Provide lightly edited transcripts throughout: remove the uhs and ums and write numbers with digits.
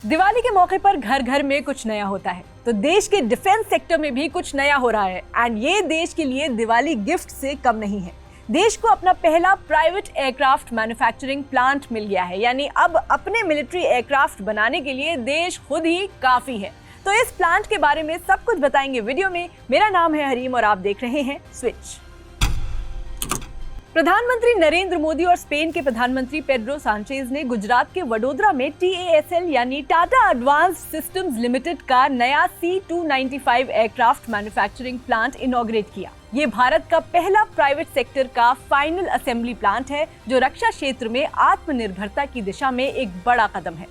दिवाली के मौके पर घर घर में कुछ नया होता है, तो देश के डिफेंस सेक्टर में भी कुछ नया हो रहा है। एंड ये देश के लिए दिवाली गिफ्ट से कम नहीं है। देश को अपना पहला प्राइवेट एयरक्राफ्ट मैन्युफैक्चरिंग प्लांट मिल गया है, यानी अब अपने मिलिट्री एयरक्राफ्ट बनाने के लिए देश खुद ही काफी है। तो इस प्लांट के बारे में सब कुछ बताएंगे वीडियो में। मेरा नाम है हरीम और आप देख रहे हैं स्विच। प्रधानमंत्री नरेंद्र मोदी और स्पेन के प्रधानमंत्री पेड्रो सांचेज ने गुजरात के वडोदरा में TASL यानी टाटा एडवांस्ड सिस्टम्स लिमिटेड का नया C295 aircraft manufacturing plant inaugurate किया। ये भारत का पहला प्राइवेट सेक्टर का फाइनल असेंबली प्लांट है, जो रक्षा क्षेत्र में आत्मनिर्भरता की दिशा में एक बड़ा कदम है।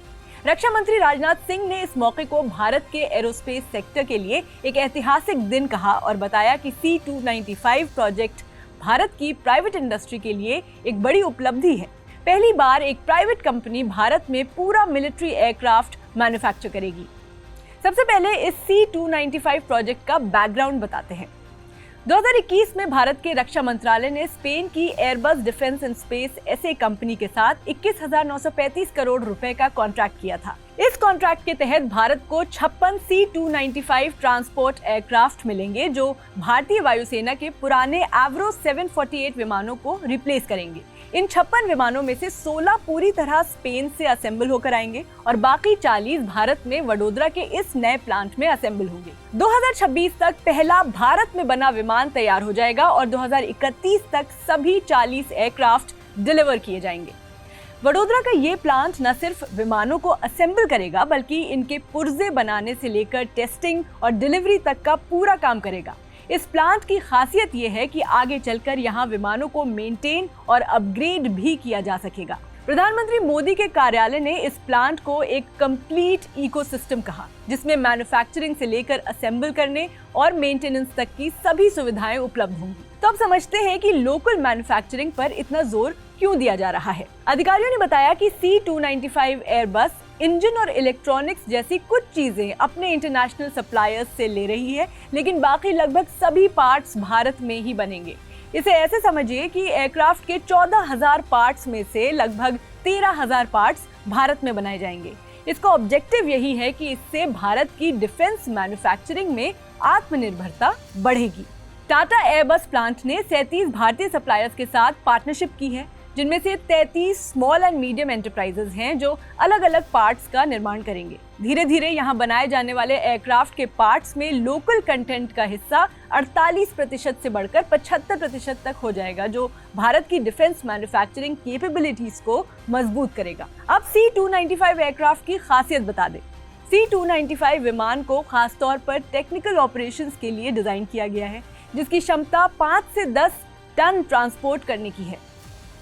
रक्षा मंत्री राजनाथ सिंह ने इस मौके को भारत के एरोस्पेस सेक्टर के लिए एक ऐतिहासिक दिन कहा और बताया कि C295 प्रोजेक्ट भारत की प्राइवेट इंडस्ट्री के लिए एक बड़ी उपलब्धि है। पहली बार एक प्राइवेट कंपनी भारत में पूरा मिलिट्री एयरक्राफ्ट मैन्युफैक्चर करेगी। सबसे पहले इस C295 प्रोजेक्ट का बैकग्राउंड बताते हैं। 2021 में भारत के रक्षा मंत्रालय ने स्पेन की Airbus defence and space SA company के साथ 21,935 करोड़ रुपए का कॉन्ट्रैक्ट किया था। इस कॉन्ट्रैक्ट के तहत भारत को 56 C295 ट्रांसपोर्ट एयरक्राफ्ट मिलेंगे, जो भारतीय वायुसेना के पुराने एवरो 748 विमानों को रिप्लेस करेंगे। इन 56 विमानों में से 16 पूरी तरह स्पेन से असेंबल होकर आएंगे और बाकी 40 भारत में वडोदरा के इस नए प्लांट में असेंबल होंगे। 2026 तक पहला भारत में बना विमान तैयार हो जाएगा और 2031 तक सभी 40 एयरक्राफ्ट डिलीवर किए जाएंगे। वडोदरा का ये प्लांट न सिर्फ विमानों को असेंबल करेगा, बल्कि इनके पुर्जे बनाने से लेकर टेस्टिंग और डिलीवरी तक का पूरा काम करेगा। इस प्लांट की खासियत ये है कि आगे चलकर यहाँ विमानों को मेंटेन और अपग्रेड भी किया जा सकेगा। प्रधानमंत्री मोदी के कार्यालय ने इस प्लांट को एक कंप्लीट इकोसिस्टम कहा, जिसमें मैन्युफैक्चरिंग से लेकर असेंबल करने और मेंटेनेंस तक की सभी सुविधाएं उपलब्ध होंगी। तो अब समझते हैं कि लोकल मैन्युफैक्चरिंग पर इतना जोर क्यों दिया जा रहा है। अधिकारियों ने बताया कि C295 एयरबस इंजन और इलेक्ट्रॉनिक्स जैसी कुछ चीजें अपने इंटरनेशनल सप्लायर्स से ले रही है, लेकिन बाकी लगभग सभी पार्ट्स भारत में ही बनेंगे। इसे ऐसे समझिए कि एयरक्राफ्ट के 14,000 पार्ट्स में से लगभग 13,000 पार्ट्स भारत में बनाए जाएंगे। इसका ऑब्जेक्टिव यही है कि इससे भारत की डिफेंस मैन्युफैक्चरिंग में आत्मनिर्भरता बढ़ेगी। टाटा एयरबस प्लांट ने 37 भारतीय सप्लायर्स के साथ पार्टनरशिप की है, जिनमें से 33 स्मॉल एंड मीडियम एंटरप्राइजेज हैं, जो अलग अलग पार्ट्स का निर्माण करेंगे। धीरे धीरे यहाँ बनाए जाने वाले एयरक्राफ्ट के पार्ट्स में लोकल कंटेंट का हिस्सा 48% से बढ़कर 75% तक हो जाएगा, जो भारत की डिफेंस मैन्युफैक्चरिंग कैपेबिलिटीज को मजबूत करेगा। अब C295 एयरक्राफ्ट की खासियत बता दें। C295 विमान को खासतौर पर टेक्निकल ऑपरेशंस के लिए डिजाइन किया गया है, जिसकी क्षमता 5 से 10 टन ट्रांसपोर्ट करने की है।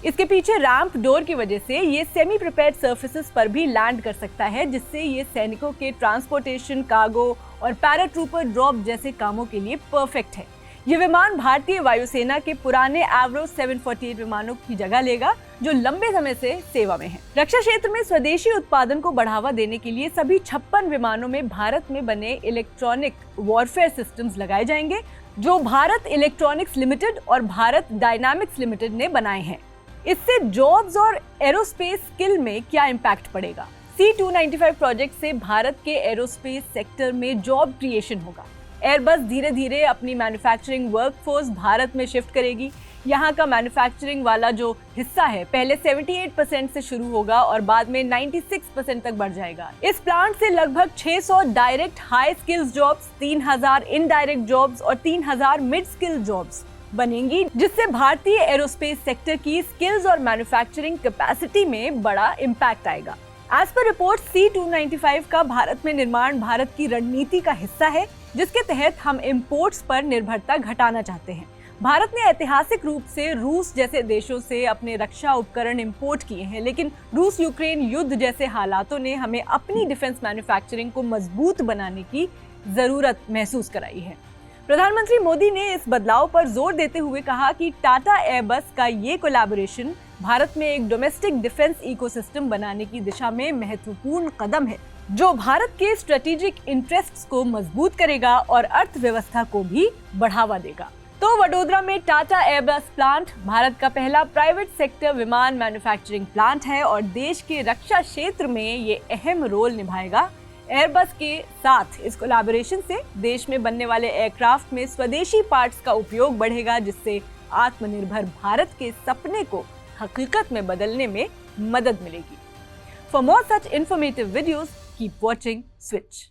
इसके पीछे रैंप डोर की वजह से ये सेमी प्रिपेयर्ड सर्फेसेस पर भी लैंड कर सकता है, जिससे ये सैनिकों के ट्रांसपोर्टेशन, कार्गो और पैराट्रूपर ड्रॉप जैसे कामों के लिए परफेक्ट है। ये विमान भारतीय वायुसेना के पुराने एवरो 748 विमानों की जगह लेगा, जो लंबे समय से सेवा में है। रक्षा क्षेत्र में स्वदेशी उत्पादन को बढ़ावा देने के लिए सभी 56 विमानों में भारत में बने इलेक्ट्रॉनिक वॉरफेयर सिस्टम्स लगाए जाएंगे, जो भारत इलेक्ट्रॉनिक्स लिमिटेड और भारत डायनामिक्स लिमिटेड ने बनाए हैं। इससे जॉब्स और एरोस्पेस स्किल में क्या इम्पैक्ट पड़ेगा? C295 प्रोजेक्ट से भारत के एरोस्पेस सेक्टर में जॉब क्रिएशन होगा। एयरबस धीरे धीरे अपनी मैन्युफैक्चरिंग वर्कफोर्स भारत में शिफ्ट करेगी। यहाँ का मैन्युफैक्चरिंग वाला जो हिस्सा है, पहले 78% से शुरू होगा और बाद में 96% तक बढ़ जाएगा। इस प्लांट से लगभग 600 direct high skills jobs, 3,000 indirect jobs और 3,000 मिड स्किल जॉब्स बनेंगी, जिससे भारतीय एरोस्पेस सेक्टर की स्किल्स और मैन्युफैक्चरिंग कैपेसिटी में बड़ा इम्पैक्ट आएगा। एज पर रिपोर्ट, C295 का भारत में निर्माण भारत की रणनीति का हिस्सा है, जिसके तहत हम इंपोर्ट्स पर निर्भरता घटाना चाहते हैं। भारत ने ऐतिहासिक रूप से रूस जैसे देशों से अपने रक्षा उपकरण इंपोर्ट किए हैं, लेकिन रूस यूक्रेन युद्ध जैसे हालातों ने हमें अपनी डिफेंस मैन्युफैक्चरिंग को मजबूत बनाने की जरूरत महसूस कराई है। प्रधानमंत्री मोदी ने इस बदलाव पर जोर देते हुए कहा कि टाटा एयरबस का ये कोलैबोरेशन भारत में एक डोमेस्टिक डिफेंस इकोसिस्टम बनाने की दिशा में महत्वपूर्ण कदम है, जो भारत के स्ट्रेटेजिक इंटरेस्ट्स को मजबूत करेगा और अर्थव्यवस्था को भी बढ़ावा देगा। तो वडोदरा में टाटा एयरबस प्लांट भारत का पहला प्राइवेट सेक्टर विमान मैन्युफैक्चरिंग प्लांट है और देश के रक्षा क्षेत्र में ये अहम रोल निभाएगा। एयरबस के साथ इस कोलैबोरेशन से देश में बनने वाले एयरक्राफ्ट में स्वदेशी पार्ट्स का उपयोग बढ़ेगा, जिससे आत्मनिर्भर भारत के सपने को हकीकत में बदलने में मदद मिलेगी। For more such informative videos, keep watching switch.